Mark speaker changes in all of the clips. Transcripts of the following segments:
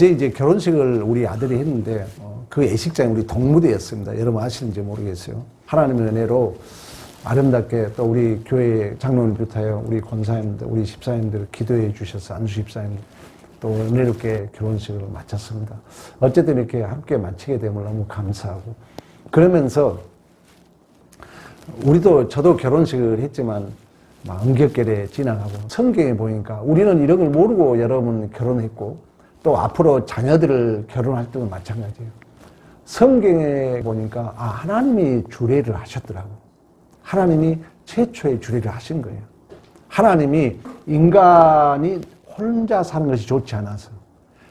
Speaker 1: 어제 이제 결혼식을 우리 아들이 했는데 그 예식장이 우리 동무대였습니다. 여러분 아시는지 모르겠어요. 하나님의 은혜로 아름답게 또 우리 교회 장로를 비롯하여 우리 권사님들, 우리 집사님들 기도해 주셔서 안수 집사님 또 은혜롭게 결혼식을 마쳤습니다. 어쨌든 이렇게 함께 마치게 되면 너무 감사하고 그러면서 저도 결혼식을 했지만 막 은격결에 지나가고 성경에 보니까 우리는 이런 걸 모르고 여러분 결혼했고 또 앞으로 자녀들을 결혼할 때도 마찬가지예요. 성경에 보니까 하나님이 주례를 하셨더라고. 하나님이 최초의 주례를 하신 거예요. 하나님이 인간이 혼자 사는 것이 좋지 않아서.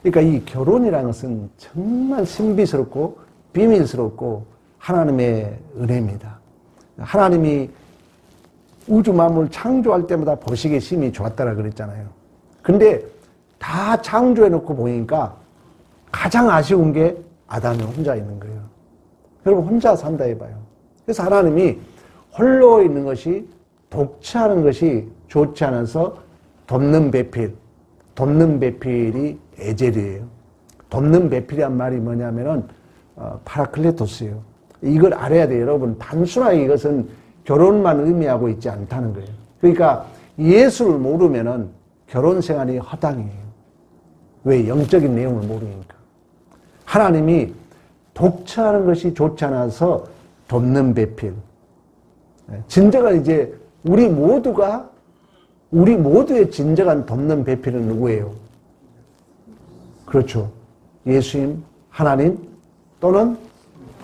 Speaker 1: 그러니까 이 결혼이라는 것은 정말 신비스럽고 비밀스럽고 하나님의 은혜입니다. 하나님이 우주 만물 창조할 때마다 보시기에 심히 좋았다라 그랬잖아요. 근데 다 창조해놓고 보니까 가장 아쉬운 게 아담이 혼자 있는 거예요. 여러분 혼자 산다 해봐요. 그래서 하나님이 홀로 있는 것이 독처하는 것이 좋지 않아서 돕는 배필이 에젤이에요. 돕는 배필이란 말이 뭐냐면은 파라클레토스예요. 이걸 알아야 돼요. 여러분 단순하게 이것은 결혼만 의미하고 있지 않다는 거예요. 그러니까 예수를 모르면은 결혼 생활이 허당이에요. 왜? 영적인 내용을 모르니까. 하나님이 독처하는 것이 좋지 않아서 돕는 배필. 진정한 이제 우리 모두의 진정한 돕는 배필은 누구예요? 그렇죠. 예수님, 하나님 또는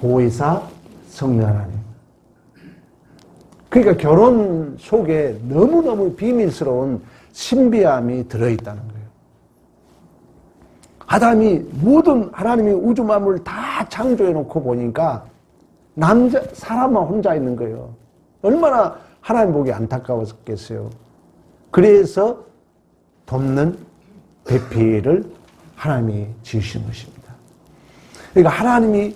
Speaker 1: 보혜사 성령 하나님. 그러니까 결혼 속에 너무너무 비밀스러운 신비함이 들어있다는 거예요. 아담이 모든 하나님이 우주 만물을 다 창조해 놓고 보니까 사람만 혼자 있는 거예요. 얼마나 하나님 보기 안타까웠겠어요. 그래서 돕는 배필을 하나님이 지으신 것입니다. 그러니까 하나님이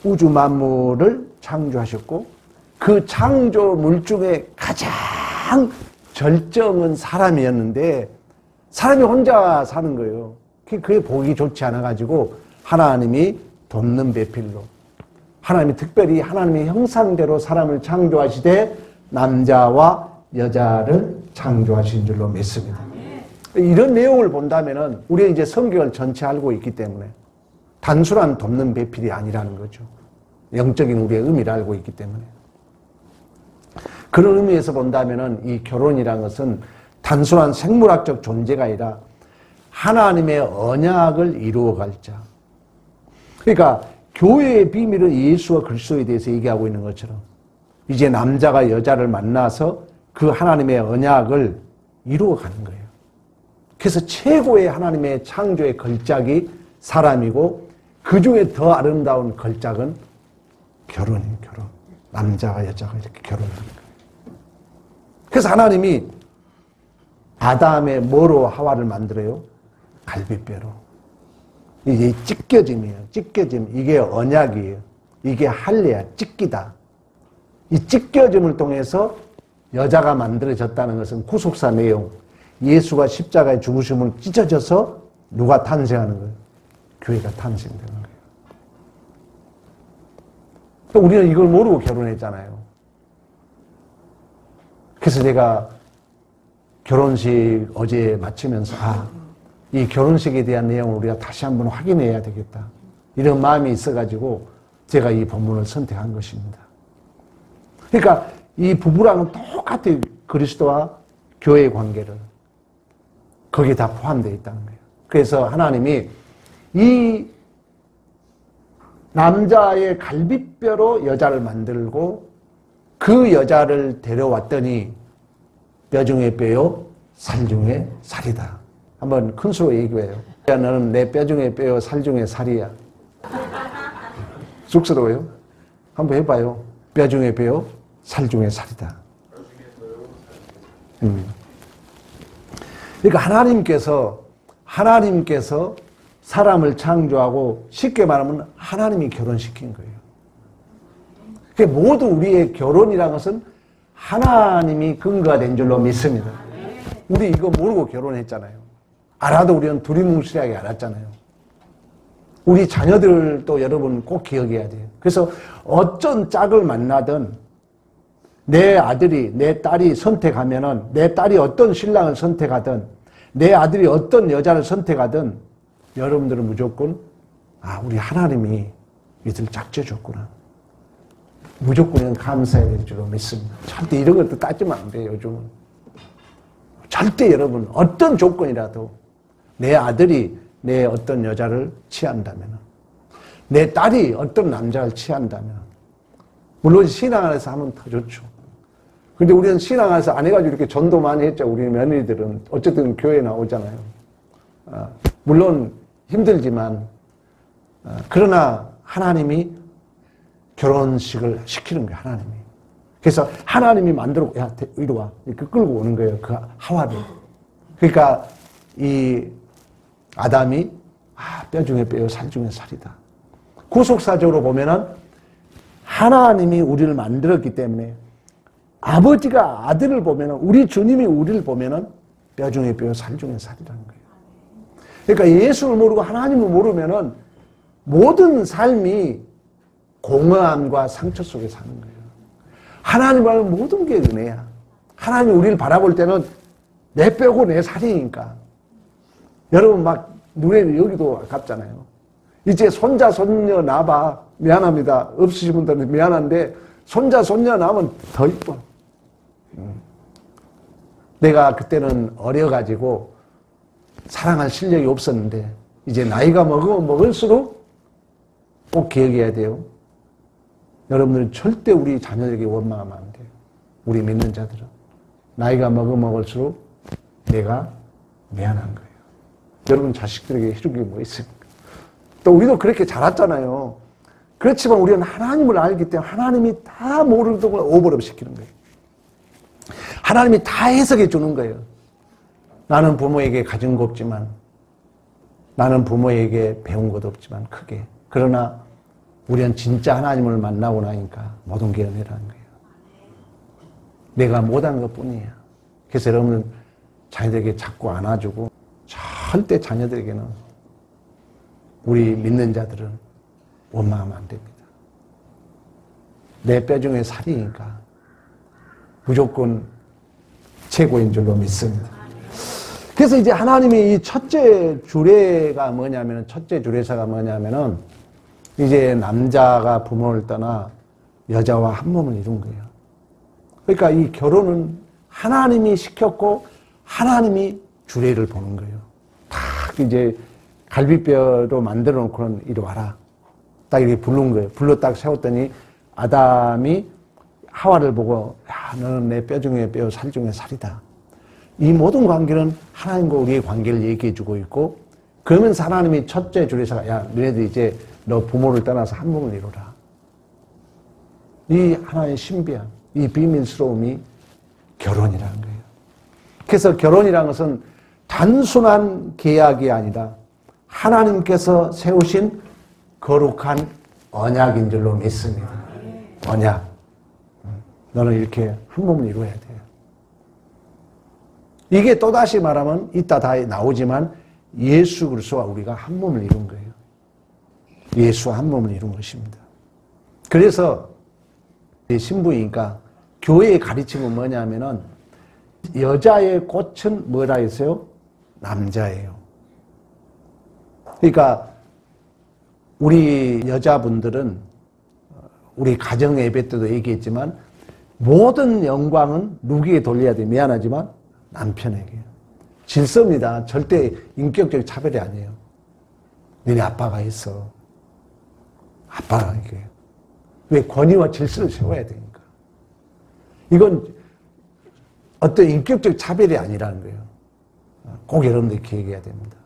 Speaker 1: 우주 만물을 창조하셨고 그 창조물 중에 가장 절정은 사람이었는데 사람이 혼자 사는 거예요. 그게 보기 좋지 않아가지고 하나님이 돕는 배필로 하나님이 특별히 하나님의 형상대로 사람을 창조하시되 남자와 여자를 창조하신 줄로 믿습니다. 이런 내용을 본다면은 우리가 이제 성경을 전체 알고 있기 때문에 단순한 돕는 배필이 아니라는 거죠. 영적인 우리의 의미를 알고 있기 때문에. 그런 의미에서 본다면은 이 결혼이라는 것은 단순한 생물학적 존재가 아니라 하나님의 언약을 이루어갈 자. 그러니까 교회의 비밀은 예수와 그리스도에 대해서 얘기하고 있는 것처럼 이제 남자가 여자를 만나서 그 하나님의 언약을 이루어가는 거예요. 그래서 최고의 하나님의 창조의 걸작이 사람이고 그 중에 더 아름다운 걸작은 결혼이에요. 결혼. 남자와 여자가 이렇게 결혼하는 거예요. 그래서 하나님이 아담의 뭐로 하와를 만들어요? 갈비뼈로. 이게 찢겨짐이에요. 찢겨짐. 이게 언약이에요. 이게 할례야. 찢기다. 이 찢겨짐을 통해서 여자가 만들어졌다는 것은 구속사 내용. 예수가 십자가에 죽으심을 찢어져서 누가 탄생하는 거예요? 교회가 탄생되는 거예요. 또 우리는 이걸 모르고 결혼했잖아요. 그래서 제가 결혼식 어제 마치면서 이 결혼식에 대한 내용을 우리가 다시 한번 확인해야 되겠다. 이런 마음이 있어가지고 제가 이 본문을 선택한 것입니다. 그러니까 이 부부랑은 똑같이 그리스도와 교회의 관계를 거기에 다 포함되어 있다는 거예요. 그래서 하나님이 이 남자의 갈비뼈로 여자를 만들고 그 여자를 데려왔더니 뼈 중에 뼈요, 살 중에 살이다. 한번 큰 소리로 얘기해요. 너는 내 뼈 중에 뼈요, 살 중에 살이야. 쑥스러워요? 한번 해봐요. 뼈 중에 뼈요, 살 중에 살이다. 그러니까 하나님께서 사람을 창조하고 쉽게 말하면 하나님이 결혼시킨 거예요. 그러니까 모두 우리의 결혼이라는 것은 하나님이 근거가 된 줄로 믿습니다. 우리 이거 모르고 결혼했잖아요. 알아도 우리는 두리뭉실하게 알았잖아요. 우리 자녀들도 여러분 꼭 기억해야 돼요. 그래서 어떤 짝을 만나든 내 아들이, 내 딸이 선택하면은, 내 딸이 어떤 신랑을 선택하든, 내 아들이 어떤 여자를 선택하든, 여러분들은 무조건, 우리 하나님이 이들 짝져줬구나. 무조건 감사해야 될 줄로 믿습니다. 절대 이런 것도 따지면 안 돼요, 요즘은. 절대 여러분, 어떤 조건이라도 내 아들이 내 어떤 여자를 취한다면, 내 딸이 어떤 남자를 취한다면, 물론 신앙 안에서 하면 더 좋죠. 근데 우리는 신앙 안에서 안 해가지고 이렇게 전도 많이 했죠. 우리 며느리들은. 어쨌든 교회에 나오잖아요. 물론 힘들지만, 그러나 하나님이 결혼식을 시키는 거예요, 하나님이. 그래서 하나님이 만들고, 야, 이리 와. 이렇게 끌고 오는 거예요, 그 하와를. 그러니까 이 아담이, 뼈 중에 뼈요, 살 중에 살이다. 구속사적으로 보면은 하나님이 우리를 만들었기 때문에 아버지가 아들을 보면은, 우리 주님이 우리를 보면은 뼈 중에 뼈요, 살 중에 살이라는 거예요. 그러니까 예수를 모르고 하나님을 모르면은 모든 삶이 공허함과 상처 속에 사는 거예요. 하나님 알면 모든 게 은혜야. 하나님이 우리를 바라볼 때는 내 뼈고 내 살이니까. 여러분 막 눈에 여기도 아깝잖아요. 이제 손자 손녀 나봐. 미안합니다. 없으신 분들은 미안한데 손자 손녀 나면 더 이뻐. 내가 그때는 어려가지고 사랑할 실력이 없었는데 이제 나이가 먹으면 먹을수록 꼭 기억해야 돼요. 여러분들은 절대 우리 자녀에게 원망하면 안 돼요. 우리 믿는 자들은. 나이가 먹을수록 내가 미안한 거예요. 여러분 자식들에게 해줄 게 뭐 있습니까? 또 우리도 그렇게 자랐잖아요. 그렇지만 우리는 하나님을 알기 때문에 하나님이 다 모르는 걸 오버랩 시키는 거예요. 하나님이 다 해석해 주는 거예요. 나는 부모에게 가진 거 없지만, 나는 부모에게 배운 것도 없지만 크게. 그러나 우리는 진짜 하나님을 만나고 나니까 모든 게 은혜라는 거예요. 내가 못한 것 뿐이야. 그래서 여러분은 자녀들에게 자꾸 안아주고, 절대 자녀들에게는, 우리 믿는 자들은 원망하면 안 됩니다. 내 뼈 중에 살이니까 무조건 최고인 줄로 믿습니다. 그래서 이제 하나님이 이 첫째 주례가 뭐냐면, 첫째 주례사가 뭐냐면은, 이제 남자가 부모를 떠나 여자와 한 몸을 이룬 거예요. 그러니까 이 결혼은 하나님이 시켰고 하나님이 주례를 보는 거예요. 딱 이제 갈비뼈로 만들어 놓고는 이리 와라. 딱 이렇게 부른 거예요. 불러 딱 세웠더니 아담이 하와를 보고, 야, 너는 내 뼈 중에 뼈, 살 중에 살이다. 이 모든 관계는 하나님과 우리의 관계를 얘기해 주고 있고, 그러면서 하나님이 첫째 주례사가, 야, 너네들 이제 너 부모를 떠나서 한 몸을 이루라. 이 하나의 신비한, 이 비밀스러움이 결혼이라는 거예요. 그래서 결혼이라는 것은 단순한 계약이 아니라 하나님께서 세우신 거룩한 언약인 줄로 믿습니다. 언약. 너는 이렇게 한 몸을 이루어야 돼요. 이게 또다시 말하면 이따 다 나오지만 예수 그리스도와 우리가 한 몸을 이룬 거예요. 예수와 한 몸을 이룬 것입니다. 그래서 신부이니까 교회의 가르침은 뭐냐면은, 여자의 꽃은 뭐라 했어요? 남자예요. 그러니까 우리 여자분들은 우리 가정 예배 때도 얘기했지만 모든 영광은 누구에게 돌려야 돼? 미안하지만 남편에게. 질서입니다. 절대 인격적 차별이 아니에요. 너네 아빠가 있어. 아빠가 이게. 왜? 권위와 질서를 세워야 되니까. 이건 어떤 인격적 차별이 아니라는 거예요. 꼭 여러분들이 기억해야 됩니다.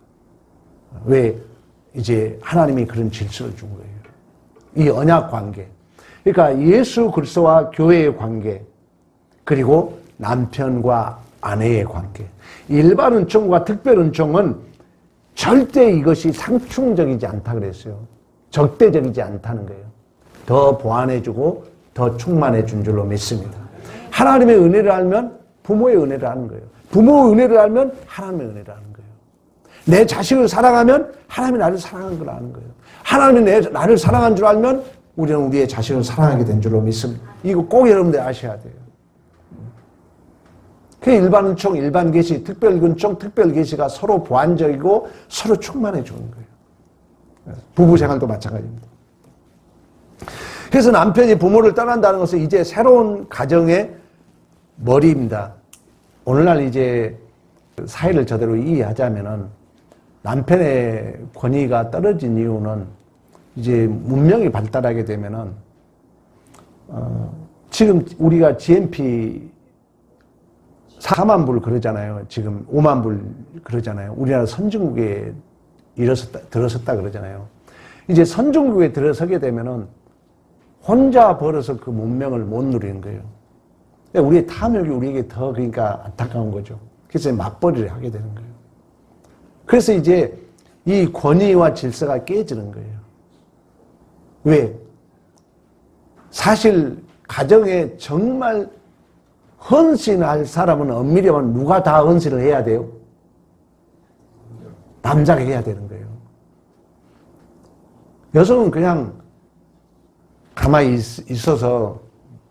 Speaker 1: 왜? 이제 하나님이 그런 질서를 준 거예요. 이 언약 관계. 그러니까 예수 그리스도와 교회의 관계, 그리고 남편과 아내의 관계. 일반 은총과 특별 은총은 절대 이것이 상충적이지 않다 그랬어요. 적대적이지 않다는 거예요. 더 보완해주고 더 충만해준 줄로 믿습니다. 하나님의 은혜를 알면 부모의 은혜를 아는 거예요. 부모의 은혜를 알면 하나님의 은혜를 아는 거예요. 내 자식을 사랑하면 하나님이 나를 사랑한 걸 아는 거예요. 하나님이 나를 사랑한 줄 알면 우리는 우리의 자식을 사랑하게 된 줄로 믿습니다. 이거 꼭 여러분들 아셔야 돼요. 그 일반은총, 일반계시, 특별근총, 특별계시가 서로 보완적이고 서로 충만해 주는 거예요. 부부생활도 마찬가지입니다. 그래서 남편이 부모를 떠난다는 것은 이제 새로운 가정의 머리입니다. 오늘날 이제 사회를 제대로 이해하자면은 남편의 권위가 떨어진 이유는 이제 문명이 발달하게 되면은 지금 우리가 GNP 4만 불 그러잖아요. 지금 5만 불 그러잖아요. 우리나라 선진국에 들어섰다 그러잖아요. 이제 선진국에 들어서게 되면은 혼자 벌어서 그 문명을 못 누리는 거예요. 우리의 탐욕이 우리에게 더 그러니까 안타까운 거죠. 그래서 맞벌이를 하게 되는 거예요. 그래서 이제 이 권위와 질서가 깨지는 거예요. 왜? 사실 가정에 정말 헌신할 사람은 엄밀히 말하면 누가 다 헌신을 해야 돼요? 남자가 해야 되는 거예요. 여성은 그냥 가만히 있어서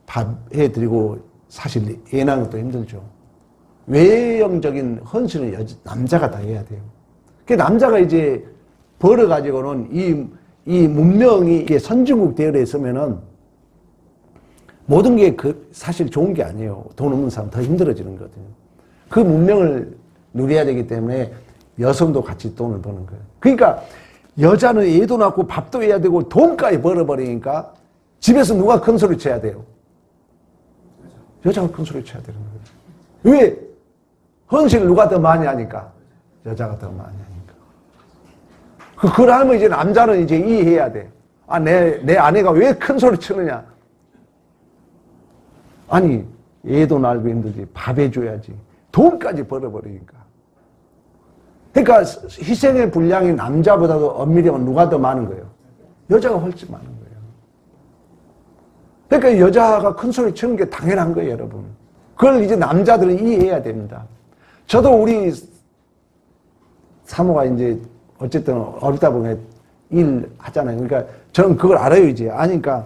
Speaker 1: 밥 해드리고 사실 애 낳는 것도 힘들죠. 외형적인 헌신을 남자가 다 해야 돼요. 그 남자가 이제 벌어가지고는 이 문명이 선진국 대열에 있으면은 모든 게 사실 좋은 게 아니에요. 돈 없는 사람 더 힘들어지는 거거든요. 그 문명을 누려야 되기 때문에 여성도 같이 돈을 버는 거예요. 그러니까 여자는 애도 낳고 밥도 해야 되고 돈까지 벌어버리니까 집에서 누가 큰 소리 쳐야 돼요? 여자가 큰 소리 쳐야 되는 거예요. 왜? 헌신을 누가 더 많이 하니까? 여자가 더 많이 하니까. 그러면 이제 남자는 이제 이해해야 돼. 아, 내 아내가 왜 큰 소리 치느냐? 아니, 애도 낳고 힘들지. 밥 해줘야지. 돈까지 벌어버리니까. 그러니까 희생의 분량이 남자보다도 엄밀히 하면 누가 더 많은 거예요? 여자가 훨씬 많은 거예요. 그러니까 여자가 큰 소리 치는 게 당연한 거예요, 여러분. 그걸 이제 남자들은 이해해야 됩니다. 저도 우리 사모가 이제 어쨌든 어리다 보면 일 하잖아요. 그러니까 저는 그걸 알아요, 이제. 아니까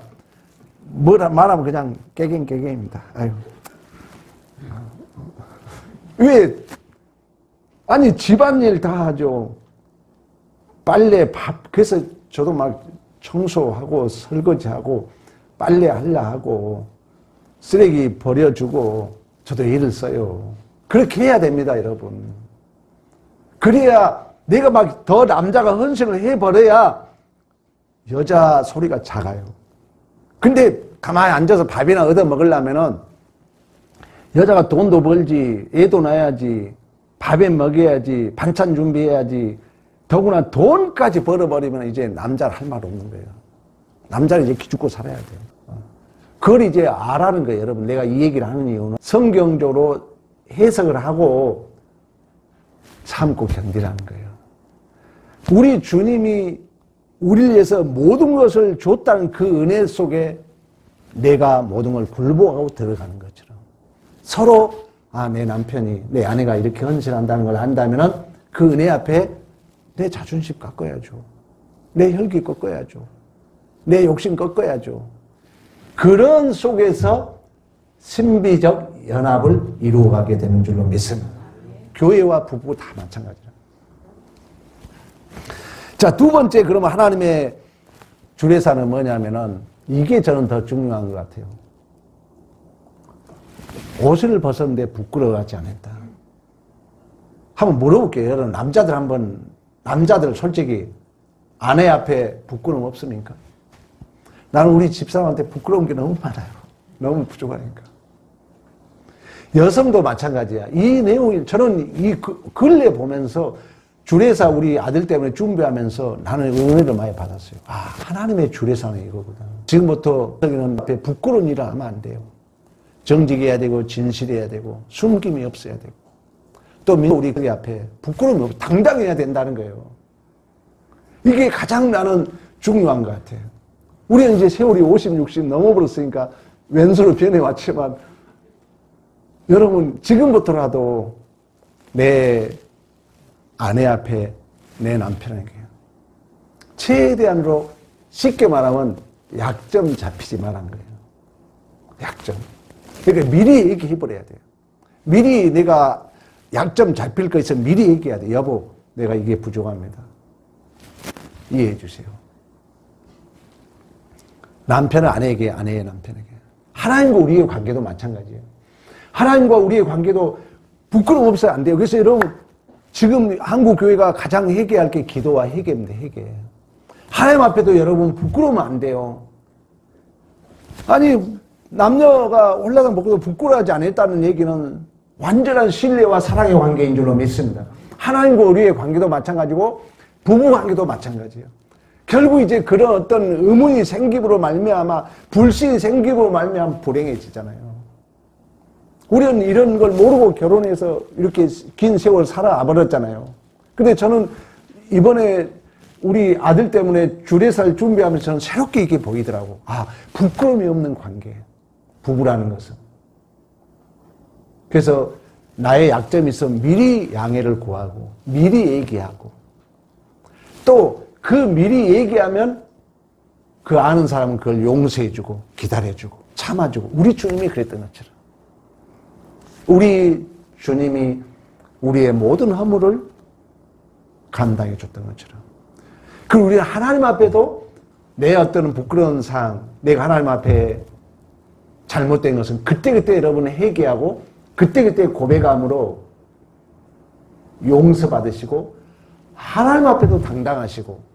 Speaker 1: 뭐라 말하면 그냥 깨갱입니다. 아유. 왜? 아니, 집안일 다 하죠. 빨래, 밥. 그래서 저도 막 청소하고 설거지하고 빨래 하려 하고 쓰레기 버려주고 저도 애를 써요. 그렇게 해야 됩니다, 여러분. 그래야 내가 막 더 남자가 헌신을 해버려야 여자 소리가 작아요. 근데 가만히 앉아서 밥이나 얻어 먹으려면은 여자가 돈도 벌지, 애도 낳아야지, 밥에 먹여야지, 반찬 준비해야지, 더구나 돈까지 벌어버리면 이제 남자를 할 말 없는 거예요. 남자는 이제 기죽고 살아야 돼요. 그걸 이제 알아는 거예요, 여러분. 내가 이 얘기를 하는 이유는 성경적으로 해석을 하고 참고 견디라는 거예요. 우리 주님이 우리를 위해서 모든 것을 줬다는 그 은혜 속에 내가 모든 걸 굴복하고 들어가는 것처럼 서로 내 남편이, 내 아내가 이렇게 헌신한다는 걸 안다면은 그 은혜 앞에 내 자존심 꺾어야죠. 내 혈기 꺾어야죠. 내 욕심 꺾어야죠. 그런 속에서 신비적 연합을 이루어가게 되는 줄로 믿습니다. 교회와 부부 다 마찬가지라. 자, 두 번째 그러면 하나님의 주례사는 뭐냐면은 이게 저는 더 중요한 것 같아요. 옷을 벗었는데 부끄러워하지 않았다. 한번 물어볼게요. 여러분, 남자들 솔직히 아내 앞에 부끄러움 없습니까? 나는 우리 집사람한테 부끄러운 게 너무 많아요. 너무 부족하니까. 여성도 마찬가지야. 이 내용이 저는 이 근래 보면서 주례사 우리 아들 때문에 준비하면서 나는 은혜를 많이 받았어요. 하나님의 주례사는 이거구나. 지금부터 저기는 앞에 부끄러운 일을 하면 안 돼요. 정직해야 되고 진실해야 되고 숨김이 없어야 되고 또 우리 그 앞에 부끄러움이 없고 당당해야 된다는 거예요. 이게 가장 나는 중요한 것 같아요. 우리는 이제 세월이 50, 60 넘어버렸으니까 왼수로 변해왔지만 여러분 지금부터라도 내 아내 앞에 내 남편에게. 최대한으로 쉽게 말하면 약점 잡히지 말란 거예요. 약점. 그러니까 미리 얘기해버려야 돼요. 미리 내가 약점 잡힐 거 있으면 미리 얘기해야 돼. 여보, 내가 이게 부족합니다. 이해해 주세요. 남편은 아내에게, 아내의 남편에게. 하나님과 우리의 관계도 마찬가지예요. 하나님과 우리의 관계도 부끄러움 없어야 안 돼요. 그래서 여러분, 지금 한국 교회가 가장 회개할 게 기도와 회개입니다. 회개. 하나님 앞에도 여러분 부끄러우면 안 돼요. 아니, 남녀가 홀라당 먹고도 부끄러워하지 않았다는 얘기는 완전한 신뢰와 사랑의 관계인 줄로 믿습니다. 하나님과 우리의 관계도 마찬가지고 부부 관계도 마찬가지예요. 결국 이제 그런 어떤 의문이 생김으로 말미암아 불신이 생김으로 말미암아 불행해지잖아요. 우리는 이런 걸 모르고 결혼해서 이렇게 긴 세월 살아버렸잖아요. 근데 저는 이번에 우리 아들 때문에 주례살 준비하면서 저는 새롭게 이게 보이더라고. 아, 부끄러움이 없는 관계. 부부라는 것은. 그래서 나의 약점이 있으면 미리 양해를 구하고 미리 얘기하고 또 그 미리 얘기하면 그 아는 사람은 그걸 용서해주고 기다려주고 참아주고 우리 주님이 그랬던 것처럼 우리 주님이 우리의 모든 허물을 감당해 줬던 것처럼 그리고 우리는 하나님 앞에도 내 어떤 부끄러운 사항 내가 하나님 앞에 잘못된 것은 그때그때 여러분은 회개하고 그때그때 고백함으로 용서받으시고 하나님 앞에도 당당하시고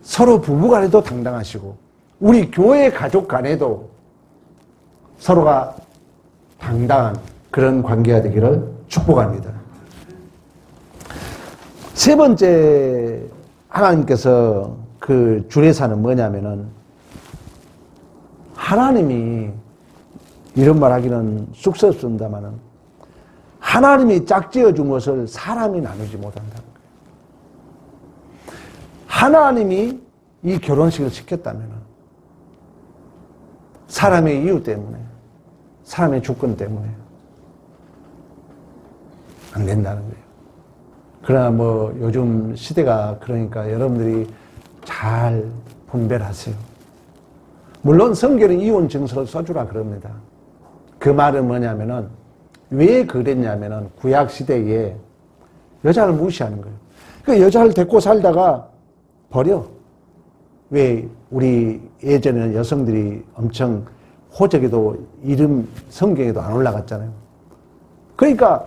Speaker 1: 서로 부부간에도 당당하시고 우리 교회 가족 간에도 서로가 당당한 그런 관계가 되기를 축복합니다. 세 번째 하나님께서 그 주례사는 뭐냐면은 하나님이 이런 말 하기는 쑥스럽습니다만은 하나님이 짝지어 준 것을 사람이 나누지 못한다는 거예요. 하나님이 이 결혼식을 시켰다면 사람의 이유 때문에 사람의 주권 때문에 안 된다는 거예요. 그러나 뭐 요즘 시대가 그러니까 여러분들이 잘 분별하세요. 물론 성경은 이혼 증서를 써주라 그럽니다. 그 말은 뭐냐면은 왜 그랬냐면은 구약 시대에 여자를 무시하는 거예요. 그 여자를 데리고 살다가 버려. 왜 우리 예전에는 여성들이 엄청 호적에도 이름 성경에도 안 올라갔잖아요. 그러니까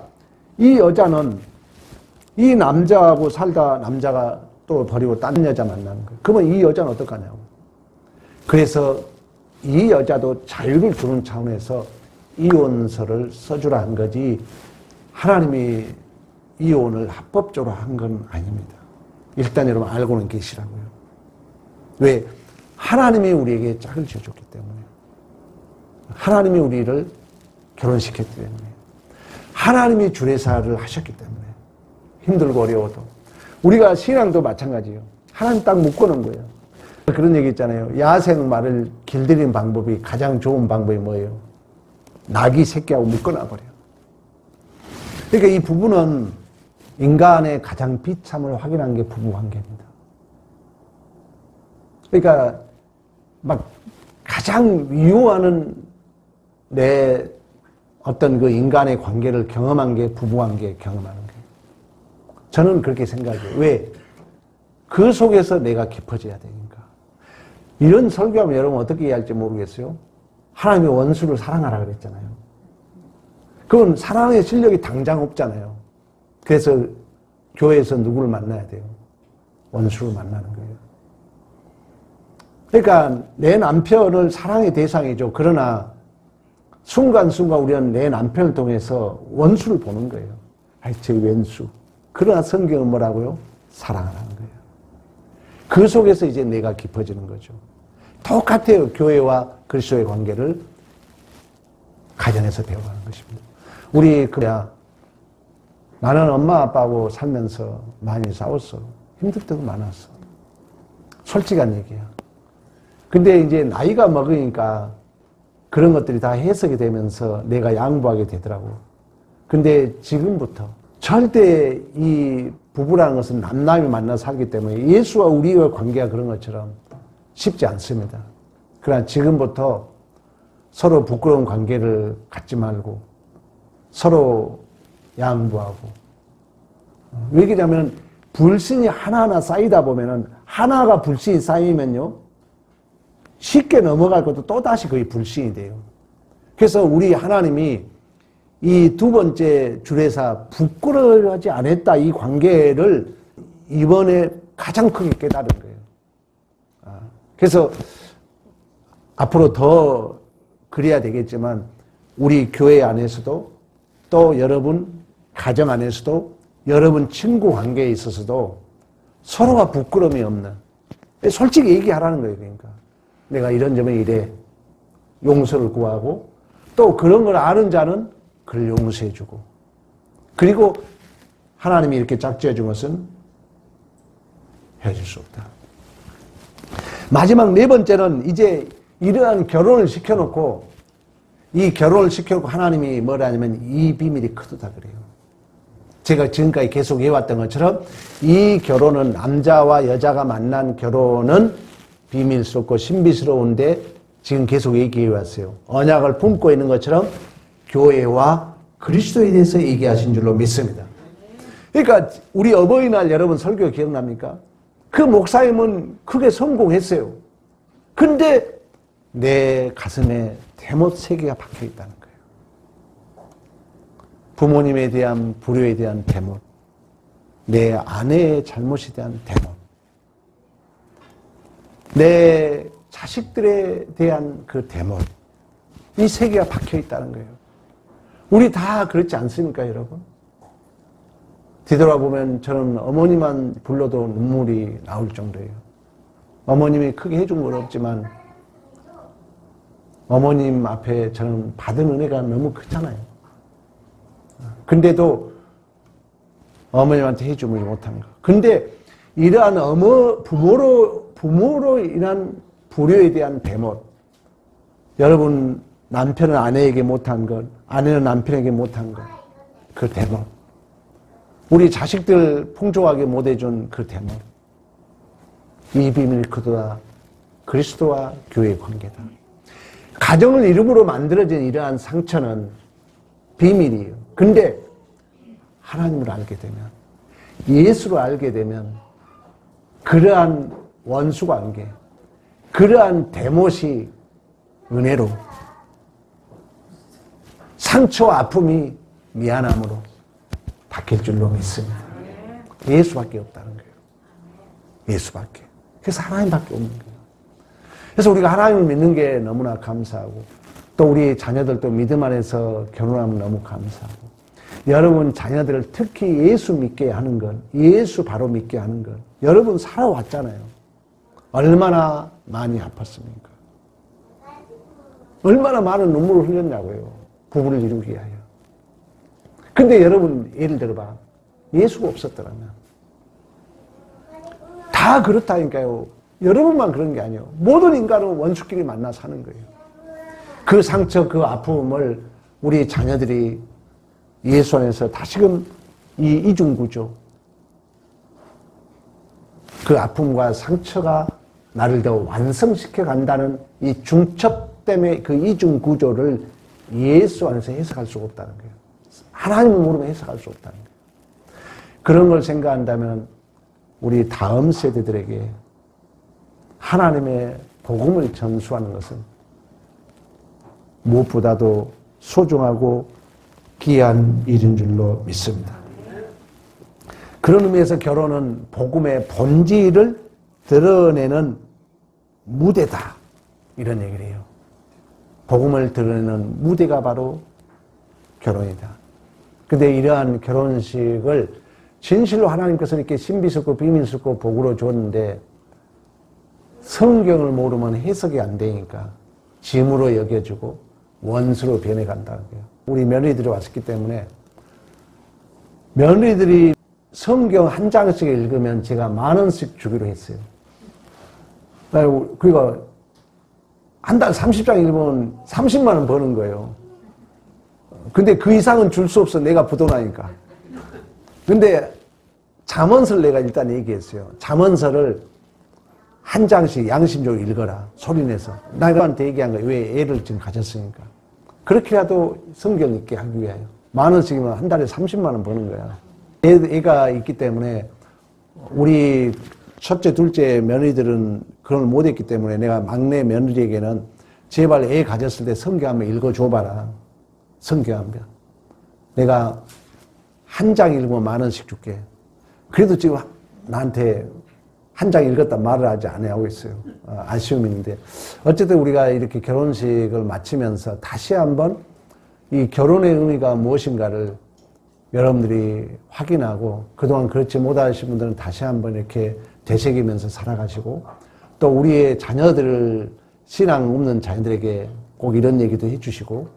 Speaker 1: 이 여자는 이 남자하고 살다 남자가 또 버리고 딴 여자 만나는 거예요. 그러면 이 여자는 어떡하냐고. 그래서 이 여자도 자유를 주는 차원에서 이혼서를 써주라 한 거지 하나님이 이혼을 합법적으로 한 건 아닙니다. 일단 여러분 알고는 계시라고요. 왜? 하나님이 우리에게 짝을 지어줬기 때문에 하나님이 우리를 결혼시켰기 때문에 하나님이 주례사를 하셨기 때문에 힘들고 어려워도 우리가 신앙도 마찬가지예요. 하나님 딱 묶어놓은 거예요. 그런 얘기 있잖아요. 야생 말을 길들이는 방법이 가장 좋은 방법이 뭐예요? 낙이 새끼하고 묶어놔버려요. 그러니까 이 부부는 인간의 가장 비참을 확인한 게 부부관계입니다. 그러니까 막 가장 위로하는 내 어떤 그 인간의 관계를 경험한 게 부부관계 경험하는 거예요. 저는 그렇게 생각해요. 왜? 그 속에서 내가 깊어져야 되니까. 이런 설교하면 여러분 어떻게 이해할지 모르겠어요. 하나님의 원수를 사랑하라 그랬잖아요. 그건 사랑의 실력이 당장 없잖아요. 그래서 교회에서 누구를 만나야 돼요? 원수를 만나는 거예요. 그러니까 내 남편을 사랑의 대상이죠. 그러나 순간순간 우리는 내 남편을 통해서 원수를 보는 거예요. 아이, 저 왼수. 그러나 성경은 뭐라고요? 사랑하라는 거예요. 그 속에서 이제 내가 깊어지는 거죠. 똑같아요. 교회와 그리스도의 관계를 가정에서 배워가는 것입니다. 우리 그야 나는 엄마 아빠하고 살면서 많이 싸웠어. 힘들 때도 많았어. 솔직한 얘기야. 근데 이제 나이가 먹으니까 그런 것들이 다 해석이 되면서 내가 양보하게 되더라고. 근데 지금부터 절대 이 부부라는 것은 남남이 만나서 살기 때문에 예수와 우리의 관계가 그런 것처럼 쉽지 않습니다. 그러나 지금부터 서로 부끄러운 관계를 갖지 말고 서로 양보하고, 왜 그러냐면 불신이 하나하나 쌓이다 보면은 하나가 불신이 쌓이면요 쉽게 넘어갈 것도 또다시 거의 불신이 돼요. 그래서 우리 하나님이 이 두 번째 주례사 부끄러워하지 않았다 이 관계를 이번에 가장 크게 깨달은 거예요. 그래서 앞으로 더 그래야 되겠지만 우리 교회 안에서도 또 여러분 가정 안에서도 여러분 친구 관계에 있어서도 서로가 부끄러움이 없는, 솔직히 얘기하라는 거예요. 그러니까 내가 이런 점에 이래 용서를 구하고, 또 그런 걸 아는 자는 그를 용서해주고, 그리고 하나님이 이렇게 짝지어준 것은 헤어질 수 없다. 마지막 네 번째는 이제 이러한 결혼을 시켜놓고, 이 결혼을 시켜놓고 하나님이 뭐라 하냐면 이 비밀이 크다 그래요. 제가 지금까지 계속 해왔던 것처럼 이 결혼은, 남자와 여자가 만난 결혼은 비밀스럽고 신비스러운데 지금 계속 얘기해 왔어요. 언약을 품고 있는 것처럼 교회와 그리스도에 대해서 얘기하신 줄로 믿습니다. 그러니까 우리 어버이날 여러분 설교 기억납니까? 그 목사님은 크게 성공했어요. 근데 내 가슴에 대못 세 개가 박혀 있다는 거예요. 부모님에 대한 불효에 대한 대못, 내 아내의 잘못에 대한 대못, 내 자식들에 대한 그 대못, 이 세 개가 박혀 있다는 거예요. 우리 다 그렇지 않습니까, 여러분? 뒤돌아보면 저는 어머니만 불러도 눈물이 나올 정도예요. 어머님이 크게 해준 건 없지만 어머님 앞에 저는 받은 은혜가 너무 크잖아요. 근데도 어머님한테 해주지 못한 거. 근데 이러한 부모로 인한 불효에 대한 대못, 여러분 남편은 아내에게 못한 것, 아내는 남편에게 못한 것, 그 대못, 우리 자식들 풍족하게 못해준 그 대못, 이 비밀이 크도다. 그리스도와 교회의 관계다. 가정을 이름으로 만들어진 이러한 상처는 비밀이에요. 근데 하나님을 알게 되면, 예수를 알게 되면 그러한 원수 관계, 그러한 대못이 은혜로, 상처와 아픔이 미안함으로 바뀔 줄로 믿습니다. 예수밖에 없다는 거예요. 예수밖에. 그래서 하나님밖에 없는 거예요. 그래서 우리가 하나님을 믿는 게 너무나 감사하고, 또 우리 자녀들도 믿음 안에서 결혼하면 너무 감사하고, 여러분 자녀들을 특히 예수 믿게 하는 것, 예수 바로 믿게 하는 것, 여러분 살아왔잖아요. 얼마나 많이 아팠습니까? 얼마나 많은 눈물을 흘렸냐고요. 부부를 이루기 위하여. 근데 여러분 예를 들어봐. 예수가 없었더라면 다 그렇다니까요. 여러분만 그런 게 아니에요. 모든 인간은 원수끼리 만나 사는 거예요. 그 상처, 그 아픔을 우리 자녀들이 예수 안에서 다시금 이 이중구조, 그 아픔과 상처가 나를 더 완성시켜 간다는 이 중첩됨의 그 이중구조를 예수 안에서 해석할 수가 없다는 거예요. 하나님을 모르면 해석할 수 없다는 거예요. 그런 걸 생각한다면 우리 다음 세대들에게 하나님의 복음을 전수하는 것은 무엇보다도 소중하고 귀한 일인 줄로 믿습니다. 그런 의미에서 결혼은 복음의 본질을 드러내는 무대다, 이런 얘기를 해요. 복음을 드러내는 무대가 바로 결혼이다. 근데 이러한 결혼식을 진실로 하나님께서 이렇게 신비스럽고 비밀스럽고 복으로 줬는데 성경을 모르면 해석이 안 되니까 짐으로 여겨주고 원수로 변해간다는 거예요. 우리 며느리들이 왔기 때문에 며느리들이 성경 한 장씩 읽으면 제가 10,000원씩 주기로 했어요. 그러니까 한 달 30장 읽으면 30만 원 버는 거예요. 근데 그 이상은 줄 수 없어. 내가 부도나니까. 근데 잠언서를 내가 일단 얘기했어요. 잠언서를 한 장씩 양심적으로 읽어라. 소리내서. 나한테 얘기한 거예요. 왜 애를 지금 가졌으니까. 그렇게라도 성경 읽게 하기 위하여. 10,000원씩이면 한 달에 30만 원 버는 거야. 애가 있기 때문에 우리 첫째, 둘째 며느리들은 그런 걸 못했기 때문에 내가 막내 며느리에게는 제발 애 가졌을 때 성경 한번 읽어줘봐라. 성경 한번. 내가 한 장 읽으면 10,000원씩 줄게. 그래도 지금 나한테 한 장 읽었다 말을 아직 안 하고 있어요. 아쉬움인데. 어쨌든 우리가 이렇게 결혼식을 마치면서 다시 한번 이 결혼의 의미가 무엇인가를 여러분들이 확인하고 그동안 그렇지 못하신 분들은 다시 한번 이렇게 되새기면서 살아가시고 또 우리의 자녀들을 신앙 없는 자녀들에게 꼭 이런 얘기도 해주시고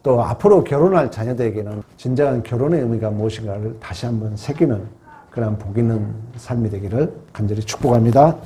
Speaker 1: 또 앞으로 결혼할 자녀들에게는 진정한 결혼의 의미가 무엇인가를 다시 한번 새기는 그런 복 있는 삶이 되기를 간절히 축복합니다.